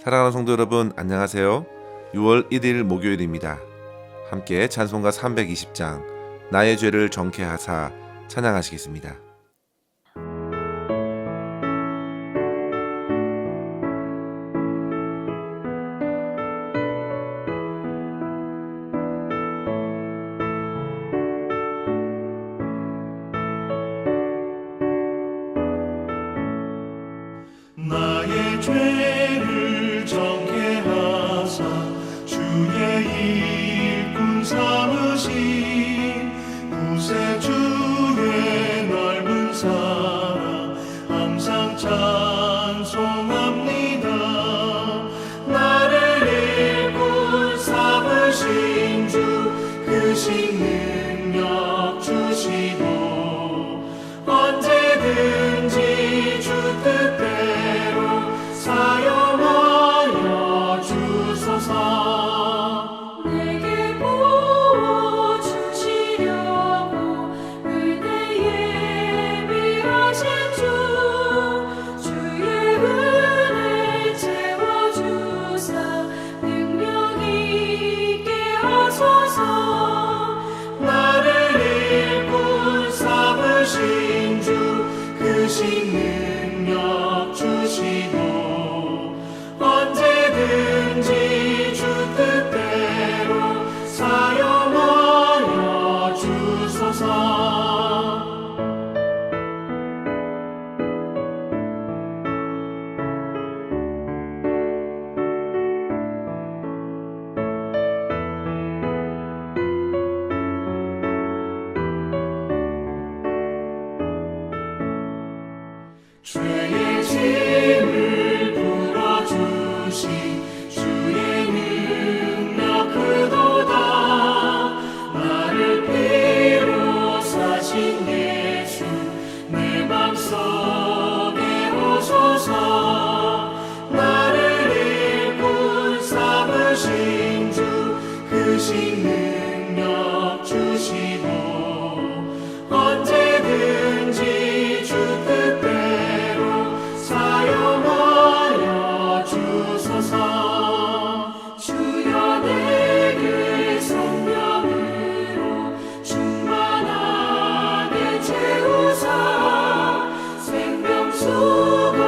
사랑하는 성도 여러분, 안녕하세요. 6월 1일 목요일입니다. 함께 찬송가 320장 나의 죄를 정케하사 찬양하시겠습니다. 나의 죄를 정케하사 주의 일꾼 삼으신 구세주의 넓은 사랑 항상 찬송합니다. 나를 일꾼 삼으신 주 크신 능력 주시고 언제든지 주 뜻대로 사용하여 주소서. 내게 부어주시려고 은혜 예비하신 주 주의 은혜 채워주사 능력 있게 하소서. 나를 일꾼 삼으신 주 크신 능력 주시고 언제든지 주 뜻대로 사용하여 주소서. 죄의 짐을 풀어주신 주의 능력 크도다. 나를 피로 사신 예수 내 맘속에 오소서. 나를 일꾼 삼으신 주 크신 능력 주시고 언제든지 주 뜻대로 사용하여 주소서. 주여 내게 성령으로 충만하게 채우사 생명수가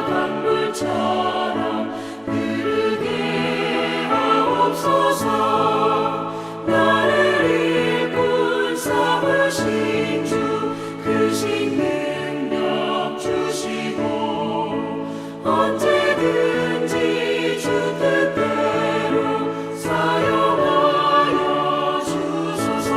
강물처럼 흐르게 하옵소서. 나를 일꾼 삼으신 주 크신 능력 주시고 언제든지 주 뜻대로 사용하여 주소서.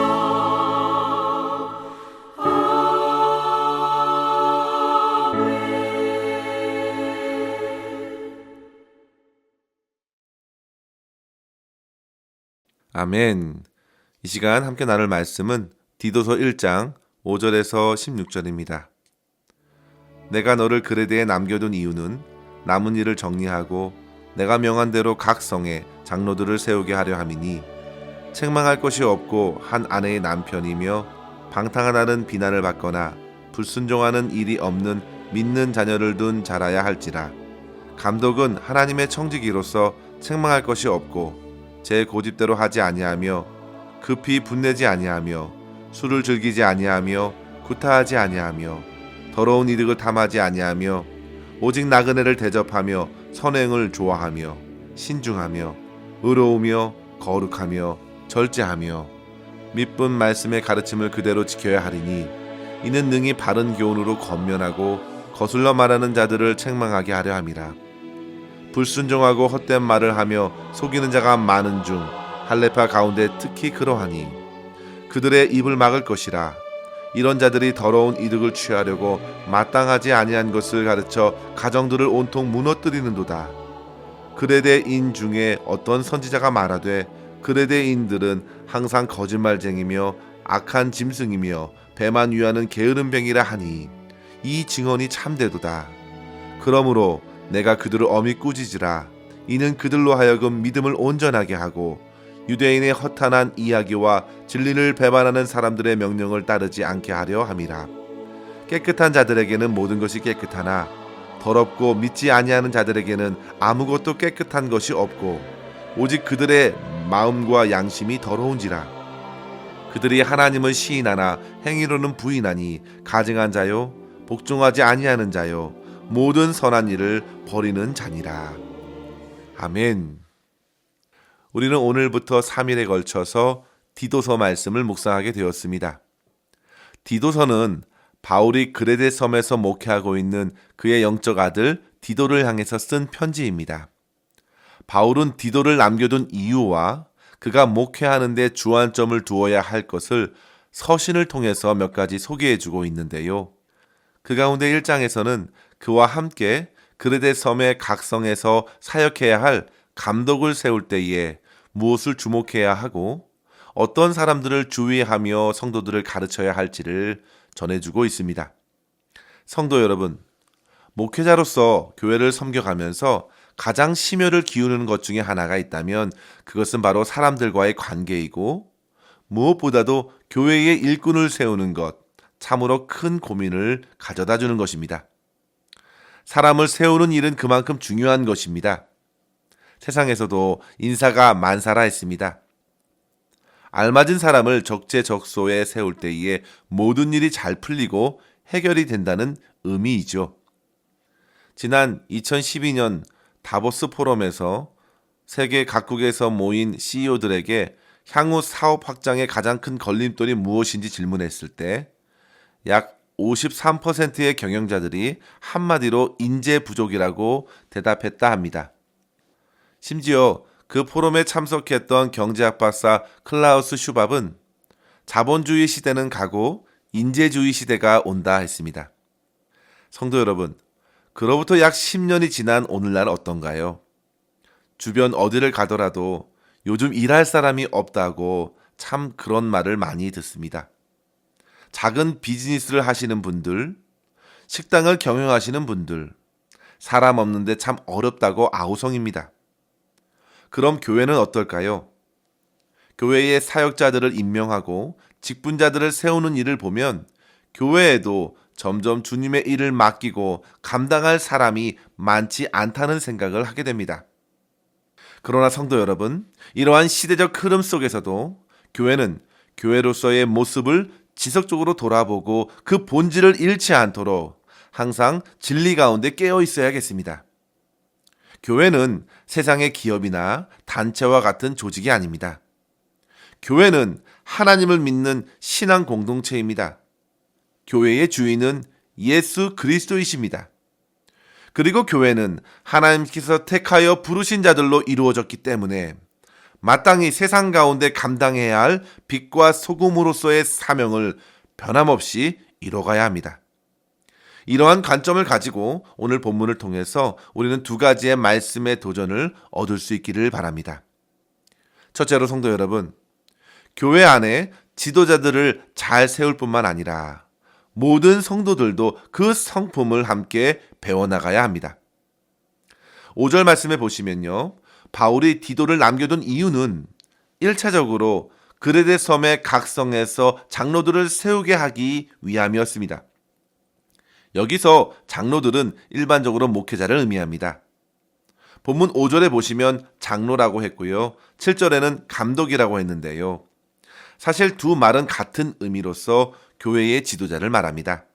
아멘. 이 시간 함께 나눌 말씀은 디도서 1장 5절에서 16절입니다. 내가 너를 그레데에 남겨둔 이유는 남은 일을 정리하고 내가 명한 대로 각 성에 장로들을 세우게 하려 함이니 책망할 것이 없고 한 아내의 남편이며 방탕하다는 비난을 받거나 불순종하는 일이 없는 믿는 자녀를 둔 자라야 할지라. 감독은 하나님의 청지기로서 책망할 것이 없고 제 고집대로 하지 아니하며 급히 분내지 아니하며 술을 즐기지 아니하며 구타하지 아니하며 더러운 이득을 탐하지 아니하며 오직 나그네를 대접하며 선행을 좋아하며 신중하며 의로우며 거룩하며 절제하며 믿분 말씀의 가르침을 그대로 지켜야 하리니 이는 능히 바른 교훈으로 권면하고 거슬러 말하는 자들을 책망하게 하려 함이라. 불순종하고 헛된 말을 하며 속이는 자가 많은 중 할례파 가운데 특히 그러하니 그들의 입을 막을 것이라. 이런 자들이 더러운 이득을 취하려고 마땅하지 아니한 것을 가르쳐 가정들을 온통 무너뜨리는도다. 그레데인 중에 어떤 선지자가 말하되 그레데인들은 항상 거짓말쟁이며 악한 짐승이며 배만 위하는 게으른 병이라 하니 이 증언이 참되도다. 그러므로 내가 그들을 엄히 꾸짖으라. 이는 그들로 하여금 믿음을 온전하게 하고 유대인의 허탄한 이야기와 진리를 배반하는 사람들의 명령을 따르지 않게 하려 함이라. 깨끗한 자들에게는 모든 것이 깨끗하나 더럽고 믿지 아니하는 자들에게는 아무것도 깨끗한 것이 없고 오직 그들의 마음과 양심이 더러운지라. 그들이 하나님을 시인하나 행위로는 부인하니 가증한 자요 복종하지 아니하는 자요 모든 선한 일을 버리는 자니라. 아멘. 우리는 오늘부터 3일에 걸쳐서 디도서 말씀을 묵상하게 되었습니다. 디도서는 바울이 그레데 섬에서 목회하고 있는 그의 영적 아들 디도를 향해서 쓴 편지입니다. 바울은 디도를 남겨둔 이유와 그가 목회하는 데 주안점을 두어야 할 것을 서신을 통해서 몇 가지 소개해주고 있는데요. 그 가운데 1장에서는 그와 함께 그레데 섬의 각성에서 사역해야 할 감독을 세울 때에 무엇을 주목해야 하고 어떤 사람들을 주의하며 성도들을 가르쳐야 할지를 전해주고 있습니다. 성도 여러분, 목회자로서 교회를 섬겨가면서 가장 심혈을 기울이는 것 중에 하나가 있다면 그것은 바로 사람들과의 관계이고 무엇보다도 교회의 일꾼을 세우는 것, 참으로 큰 고민을 가져다 주는 것입니다. 사람을 세우는 일은 그만큼 중요한 것입니다. 세상에서도 인사가 만사라 했습니다. 알맞은 사람을 적재적소에 세울 때에 모든 일이 잘 풀리고 해결이 된다는 의미이죠. 지난 2012년 다보스 포럼에서 세계 각국에서 모인 CEO들에게 향후 사업 확장의 가장 큰 걸림돌이 무엇인지 질문했을 때 약 53%의 경영자들이 한마디로 인재 부족이라고 대답했다 합니다. 심지어 그 포럼에 참석했던 경제학 박사 클라우스 슈밥은 자본주의 시대는 가고 인재주의 시대가 온다 했습니다. 성도 여러분, 그로부터 약 10년이 지난 오늘날 어떤가요? 주변 어디를 가더라도 요즘 일할 사람이 없다고 참 그런 말을 많이 듣습니다. 작은 비즈니스를 하시는 분들, 식당을 경영하시는 분들, 사람 없는데 참 어렵다고 아우성입니다. 그럼 교회는 어떨까요? 교회의 사역자들을 임명하고 직분자들을 세우는 일을 보면 교회에도 점점 주님의 일을 맡기고 감당할 사람이 많지 않다는 생각을 하게 됩니다. 그러나 성도 여러분, 이러한 시대적 흐름 속에서도 교회는 교회로서의 모습을 지속적으로 돌아보고 그 본질을 잃지 않도록 항상 진리 가운데 깨어 있어야겠습니다. 교회는 세상의 기업이나 단체와 같은 조직이 아닙니다. 교회는 하나님을 믿는 신앙 공동체입니다. 교회의 주인은 예수 그리스도이십니다. 그리고 교회는 하나님께서 택하여 부르신 자들로 이루어졌기 때문에 마땅히 세상 가운데 감당해야 할 빛과 소금으로서의 사명을 변함없이 이뤄가야 합니다. 이러한 관점을 가지고 오늘 본문을 통해서 우리는 두 가지의 말씀의 도전을 얻을 수 있기를 바랍니다. 첫째로 성도 여러분, 교회 안에 지도자들을 잘 세울 뿐만 아니라 모든 성도들도 그 성품을 함께 배워나가야 합니다. 5절 말씀에 보시면요, 바울이 디도를 남겨둔 이유는 1차적으로 그레데 섬의 각성에서 장로들을 세우게 하기 위함이었습니다. 여기서 장로들은 일반적으로 목회자를 의미합니다. 본문 5절에 보시면 장로라고 했고요, 7절에는 감독이라고 했는데요. 사실 두 말은 같은 의미로서 교회의 지도자를 말합니다.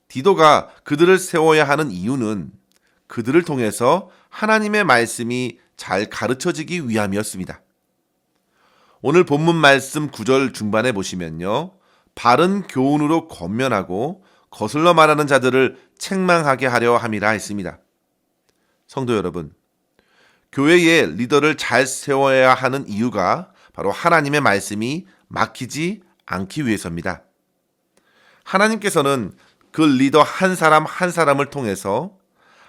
디도가 그들을 세워야 하는 이유는 그들을 통해서 하나님의 말씀이 잘 가르쳐지기 위함이었습니다. 오늘 본문 말씀 9절 중반에 보시면요, 바른 교훈으로 권면하고 거슬러 말하는 자들을 책망하게 하려 함이라 했습니다. 성도 여러분, 교회의 리더를 잘 세워야 하는 이유가 바로 하나님의 말씀이 막히지 않기 위해서입니다. 하나님께서는 그 리더 한 사람 한 사람을 통해서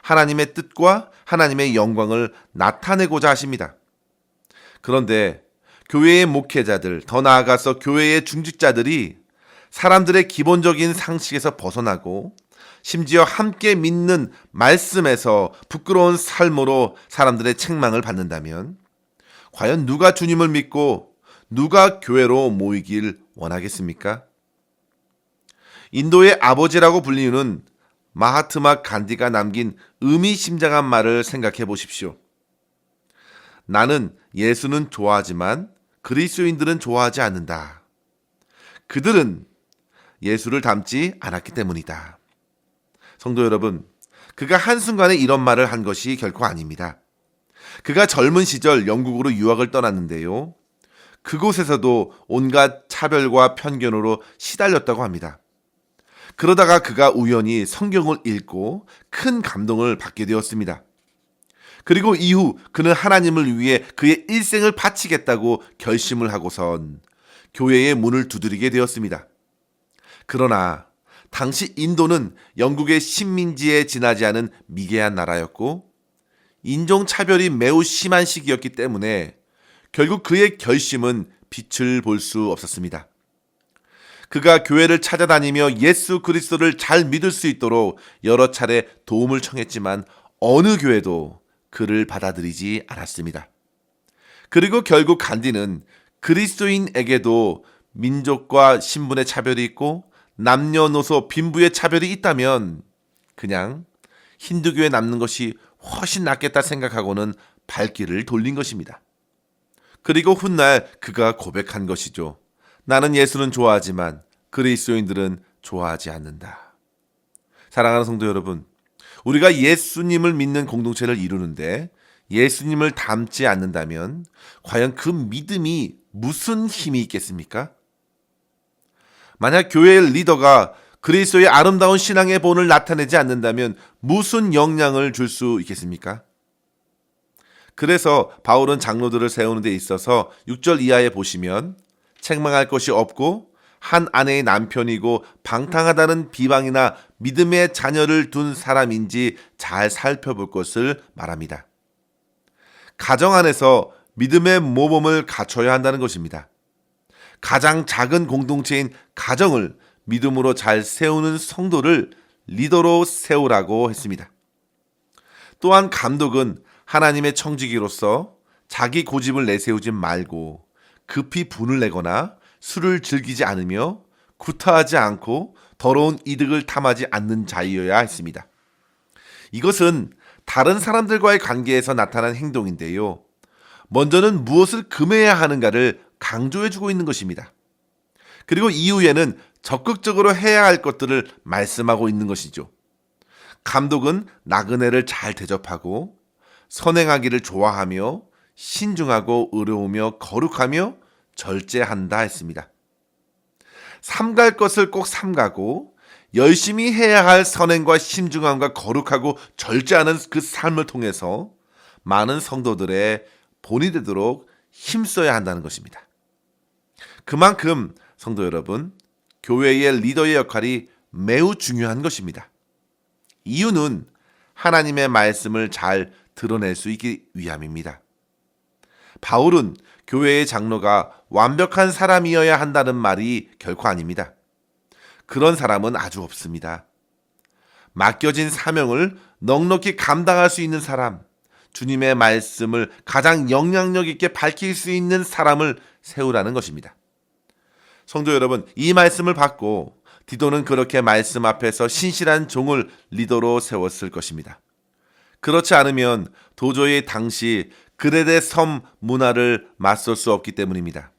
하나님의 뜻과 하나님의 영광을 나타내고자 하십니다. 그런데 교회의 목회자들, 더 나아가서 교회의 중직자들이 사람들의 기본적인 상식에서 벗어나고 심지어 함께 믿는 말씀에서 부끄러운 삶으로 사람들의 책망을 받는다면 과연 누가 주님을 믿고 누가 교회로 모이길 원하겠습니까? 인도의 아버지라고 불리는 마하트마 간디가 남긴 의미심장한 말을 생각해 보십시오. 나는 예수는 좋아하지만 그리스도인들은 좋아하지 않는다. 그들은 예수를 닮지 않았기 때문이다. 성도 여러분, 그가 한순간에 이런 말을 한 것이 결코 아닙니다. 그가 젊은 시절 영국으로 유학을 떠났는데요. 그곳에서도 온갖 차별과 편견으로 시달렸다고 합니다. 그러다가 그가 우연히 성경을 읽고 큰 감동을 받게 되었습니다. 그리고 이후 그는 하나님을 위해 그의 일생을 바치겠다고 결심을 하고선 교회의 문을 두드리게 되었습니다. 그러나 당시 인도는 영국의 식민지에 지나지 않은 미개한 나라였고 인종차별이 매우 심한 시기였기 때문에 결국 그의 결심은 빛을 볼 수 없었습니다. 그가 교회를 찾아다니며 예수 그리스도를 잘 믿을 수 있도록 여러 차례 도움을 청했지만 어느 교회도 그를 받아들이지 않았습니다. 그리고 결국 간디는 그리스도인에게도 민족과 신분의 차별이 있고 남녀노소 빈부의 차별이 있다면 그냥 힌두교에 남는 것이 훨씬 낫겠다 생각하고는 발길을 돌린 것입니다. 그리고 훗날 그가 고백한 것이죠. 나는 예수는 좋아하지만 그리스도인들은 좋아하지 않는다. 사랑하는 성도 여러분, 우리가 예수님을 믿는 공동체를 이루는데 예수님을 닮지 않는다면 과연 그 믿음이 무슨 힘이 있겠습니까? 만약 교회의 리더가 그리스도의 아름다운 신앙의 본을 나타내지 않는다면 무슨 영향을 줄 수 있겠습니까? 그래서 바울은 장로들을 세우는 데 있어서 6절 이하에 보시면 책망할 것이 없고 한 아내의 남편이고 방탕하다는 비방이나 믿음의 자녀를 둔 사람인지 잘 살펴볼 것을 말합니다. 가정 안에서 믿음의 모범을 갖춰야 한다는 것입니다. 가장 작은 공동체인 가정을 믿음으로 잘 세우는 성도를 리더로 세우라고 했습니다. 또한 감독은 하나님의 청지기로서 자기 고집을 내세우지 말고 급히 분을 내거나 술을 즐기지 않으며 구타하지 않고 더러운 이득을 탐하지 않는 자이어야 했습니다. 이것은 다른 사람들과의 관계에서 나타난 행동인데요. 먼저는 무엇을 금해야 하는가를 강조해주고 있는 것입니다. 그리고 이후에는 적극적으로 해야 할 것들을 말씀하고 있는 것이죠. 감독은 나그네를 잘 대접하고 선행하기를 좋아하며 신중하고 의로우며 거룩하며 절제한다 했습니다. 삼갈 것을 꼭 삼가고 열심히 해야 할 선행과 신중함과 거룩하고 절제하는 그 삶을 통해서 많은 성도들의 본이 되도록 힘써야 한다는 것입니다. 그만큼 성도 여러분, 교회의 리더의 역할이 매우 중요한 것입니다. 이유는 하나님의 말씀을 잘 드러낼 수 있기 위함입니다. 바울은 교회의 장로가 완벽한 사람이어야 한다는 말이 결코 아닙니다. 그런 사람은 아주 없습니다. 맡겨진 사명을 넉넉히 감당할 수 있는 사람, 주님의 말씀을 가장 영향력 있게 밝힐 수 있는 사람을 세우라는 것입니다. 성도 여러분, 이 말씀을 받고 디도는 그렇게 말씀 앞에서 신실한 종을 리더로 세웠을 것입니다. 그렇지 않으면 도저히 당시 그레데 섬 문화를 맞설 수 없기 때문입니다.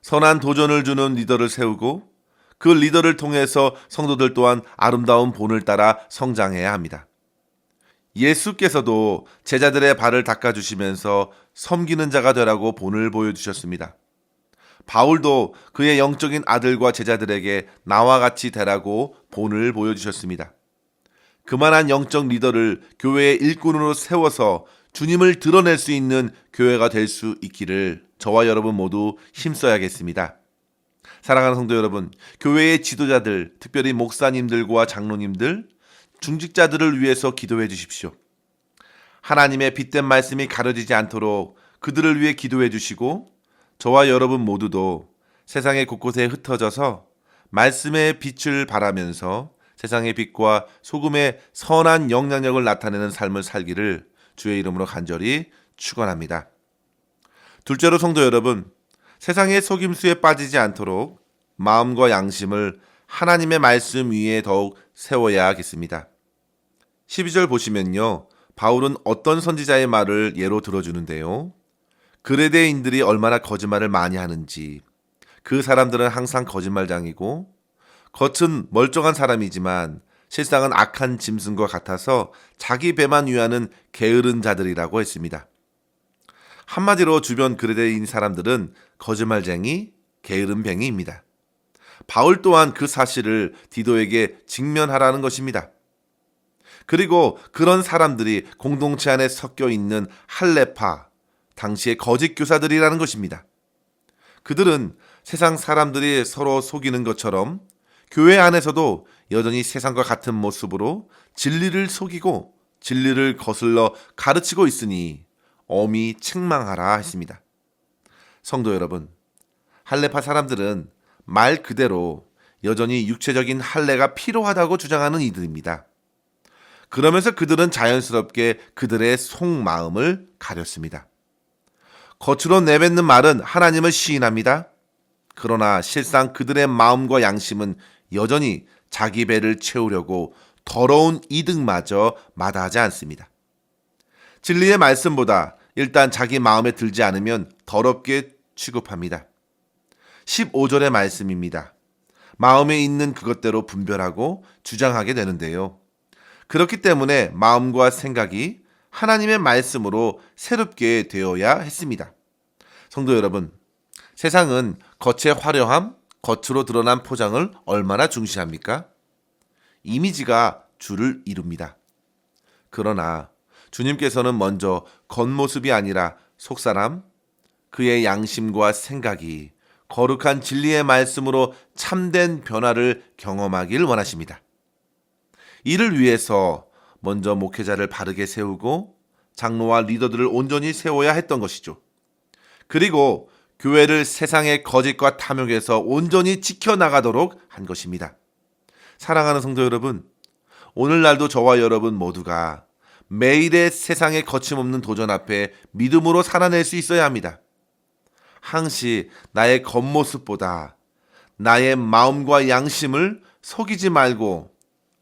선한 도전을 주는 리더를 세우고 그 리더를 통해서 성도들 또한 아름다운 본을 따라 성장해야 합니다. 예수께서도 제자들의 발을 닦아주시면서 섬기는 자가 되라고 본을 보여주셨습니다. 바울도 그의 영적인 아들과 제자들에게 나와 같이 되라고 본을 보여주셨습니다. 그만한 영적 리더를 교회의 일꾼으로 세워서 주님을 드러낼 수 있는 교회가 될 수 있기를 저와 여러분 모두 힘써야겠습니다. 사랑하는 성도 여러분, 교회의 지도자들, 특별히 목사님들과 장로님들, 중직자들을 위해서 기도해 주십시오. 하나님의 빛된 말씀이 가려지지 않도록 그들을 위해 기도해 주시고 저와 여러분 모두도 세상의 곳곳에 흩어져서 말씀의 빛을 발하면서 세상의 빛과 소금의 선한 영향력을 나타내는 삶을 살기를 주의 이름으로 간절히 축원합니다. 둘째로 성도 여러분, 세상의 속임수에 빠지지 않도록 마음과 양심을 하나님의 말씀 위에 더욱 세워야겠습니다. 12절 보시면요. 바울은 어떤 선지자의 말을 예로 들어주는데요. 그레데인들이 얼마나 거짓말을 많이 하는지, 그 사람들은 항상 거짓말장이고 겉은 멀쩡한 사람이지만 실상은 악한 짐승과 같아서 자기 배만 위하는 게으른 자들이라고 했습니다. 한마디로 주변 그레데인 사람들은 거짓말쟁이, 게으름뱅이입니다. 바울 또한 그 사실을 디도에게 직면하라는 것입니다. 그리고 그런 사람들이 공동체 안에 섞여 있는 할레파, 당시의 거짓 교사들이라는 것입니다. 그들은 세상 사람들이 서로 속이는 것처럼 교회 안에서도 여전히 세상과 같은 모습으로 진리를 속이고 진리를 거슬러 가르치고 있으니 엄히 책망하라 했습니다. 성도 여러분, 할레파 사람들은 말 그대로 여전히 육체적인 할례가 필요하다고 주장하는 이들입니다. 그러면서 그들은 자연스럽게 그들의 속마음을 가렸습니다. 겉으로 내뱉는 말은 하나님을 시인합니다. 그러나 실상 그들의 마음과 양심은 여전히 자기 배를 채우려고 더러운 이득마저 마다하지 않습니다. 진리의 말씀보다 일단 자기 마음에 들지 않으면 더럽게 취급합니다. 15절의 말씀입니다. 마음에 있는 그것대로 분별하고 주장하게 되는데요. 그렇기 때문에 마음과 생각이 하나님의 말씀으로 새롭게 되어야 했습니다. 성도 여러분, 세상은 겉의 화려함, 겉으로 드러난 포장을 얼마나 중시합니까? 이미지가 주를 이룹니다. 그러나 주님께서는 먼저 겉모습이 아니라 속사람, 그의 양심과 생각이 거룩한 진리의 말씀으로 참된 변화를 경험하길 원하십니다. 이를 위해서 먼저 목회자를 바르게 세우고 장로와 리더들을 온전히 세워야 했던 것이죠. 그리고 교회를 세상의 거짓과 탐욕에서 온전히 지켜나가도록 한 것입니다. 사랑하는 성도 여러분, 오늘날도 저와 여러분 모두가 매일의 세상의 거침없는 도전 앞에 믿음으로 살아낼 수 있어야 합니다. 항시 나의 겉모습보다 나의 마음과 양심을 속이지 말고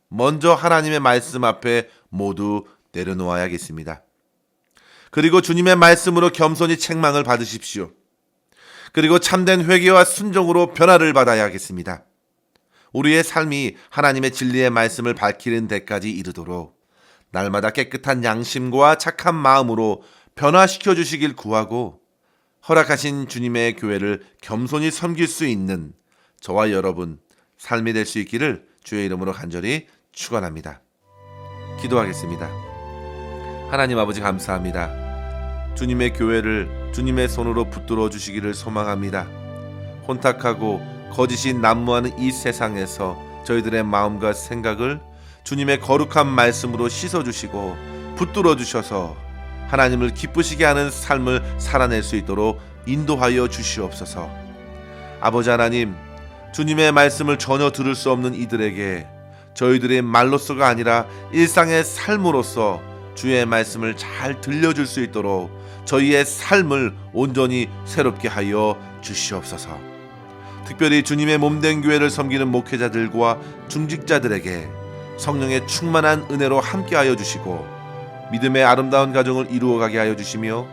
먼저 하나님의 말씀 앞에 모두 내려놓아야겠습니다. 그리고 주님의 말씀으로 겸손히 책망을 받으십시오. 그리고 참된 회개와 순종으로 변화를 받아야겠습니다. 우리의 삶이 하나님의 진리의 말씀을 밝히는 데까지 이르도록 날마다 깨끗한 양심과 착한 마음으로 변화시켜 주시길 구하고 허락하신 주님의 교회를 겸손히 섬길 수 있는 저와 여러분 삶이 될 수 있기를 주의 이름으로 간절히 축원합니다. 기도하겠습니다. 하나님 아버지 감사합니다. 주님의 교회를 주님의 손으로 붙들어 주시기를 소망합니다. 혼탁하고 거짓이 난무하는 이 세상에서 저희들의 마음과 생각을 주님의 거룩한 말씀으로 씻어주시고 붙들어 주셔서 하나님을 기쁘시게 하는 삶을 살아낼 수 있도록 인도하여 주시옵소서. 아버지 하나님, 주님의 말씀을 전혀 들을 수 없는 이들에게 저희들의 말로서가 아니라 일상의 삶으로서 주의 말씀을 잘 들려줄 수 있도록 저희의 삶을 온전히 새롭게 하여 주시옵소서. 특별히 주님의 몸된 교회를 섬기는 목회자들과 중직자들에게 성령의 충만한 은혜로 함께하여 주시고 믿음의 아름다운 가정을 이루어가게 하여 주시며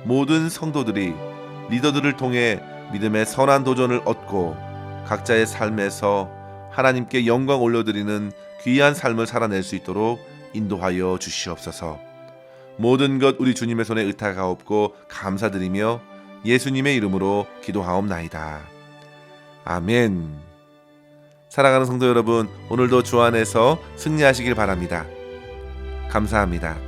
모든 성도들이 리더들을 통해 믿음의 선한 도전을 얻고 각자의 삶에서 하나님께 영광 올려드리는 귀한 삶을 살아낼 수 있도록 인도하여 주시옵소서. 모든 것 우리 주님의 손에 의탁하옵고 감사드리며 예수님의 이름으로 기도하옵나이다. 아멘. 사랑하는 성도 여러분, 오늘도 주 안에서 승리하시길 바랍니다. 감사합니다.